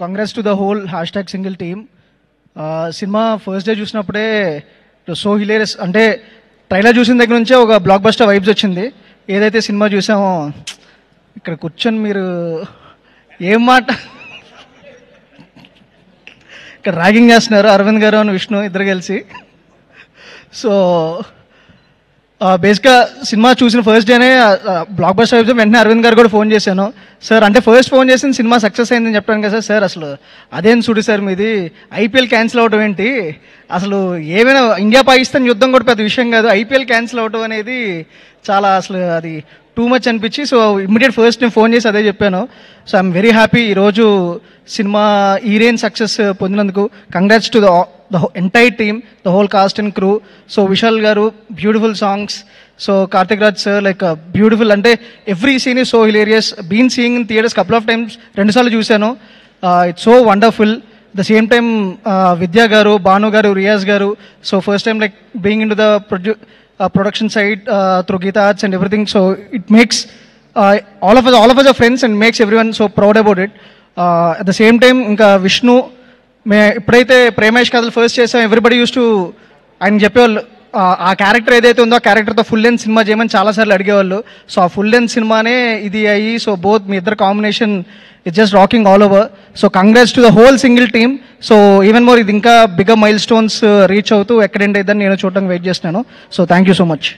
Congrats to the whole hash single team. సినిమా first day చూసినప్పుడే so hilarious, అంటే trailer చూసిన దగ్గర నుంచే ఒక బ్లాక్ బస్టర్ వైబ్స్ వచ్చింది. ఏదైతే సినిమా చూసామో ఇక్కడ కూర్చొని మీరు ఏం మాట ఇక్కడ ర్యాగింగ్ చేస్తున్నారు అరవింద్ గారు అని విష్ణు ఇద్దరు కలిసి. సో బేసిక్గా సినిమా చూసిన ఫస్ట్ డేనే బ్లాక్ బస్టర్ వైబ్స్. వెంటనే అరవింద్ గారు కూడా ఫోన్ చేశాను. సార్ అంటే ఫస్ట్ ఫోన్ చేసిన సినిమా సక్సెస్ అయిందని చెప్పాను కదా సార్, అసలు అదేం చూడు సార్ మీది ఐపీఎల్ క్యాన్సిల్ అవడం ఏంటి, అసలు ఏమైనా ఇండియా పాకిస్తాన్ యుద్ధం కూడా పెద్ద విషయం కాదు, ఐపీఎల్ క్యాన్సిల్ అవడం అనేది చాలా అసలు అది టూ మచ్ అనిపించి, సో ఇమ్మీడియట్ ఫస్ట్ నేను ఫోన్ చేసి అదే చెప్పాను. సో ఐఎమ్ వెరీ హ్యాపీ ఈరోజు సినిమా ఈ రేంజ్ సక్సెస్ పొందినందుకు. Congrats to the entire team, the whole cast and crew. So Vishal garu beautiful songs, so Karthik Raj sir like beautiful, అంటే every scene is so hilarious. Been seeing in theatres couple of times, 2 సార్లు చూశాను. It's so wonderful. The same time Vidya గారు, భాను గారు, రియాజ్ గారు, so first time like being in to the production side through Geeta Arts and everything, so it makes all of us are friends and makes everyone so proud about it. At the same time ఇంకా విష్ణు ఎప్పుడైతే ప్రేమేష్ కథలు first చేసాం, everybody use to ఆయన చెప్పేవాళ్ళు ఆ character ఏదైతే ఉందో ఆ క్యారెక్టర్తో ఫుల్ లెంత్ సినిమా చేయమని చాలాసార్లు అడిగేవాళ్ళు. సో ఆ ఫుల్ లెంత్ సినిమానే ఇది అయ్యి, సో బోత్ మీ ఇద్దరు combination it's just rocking all over. So congrats to the whole single team. So even more ఇది ఇంకా బిగ్గర్ మైల్ స్టోన్స్ రీచ్ అవుతూ ఎక్కడ ఎండ్ అయిద్దని నేను చూడడానికి వెయిట్ చేస్తున్నాను. So thank you so much.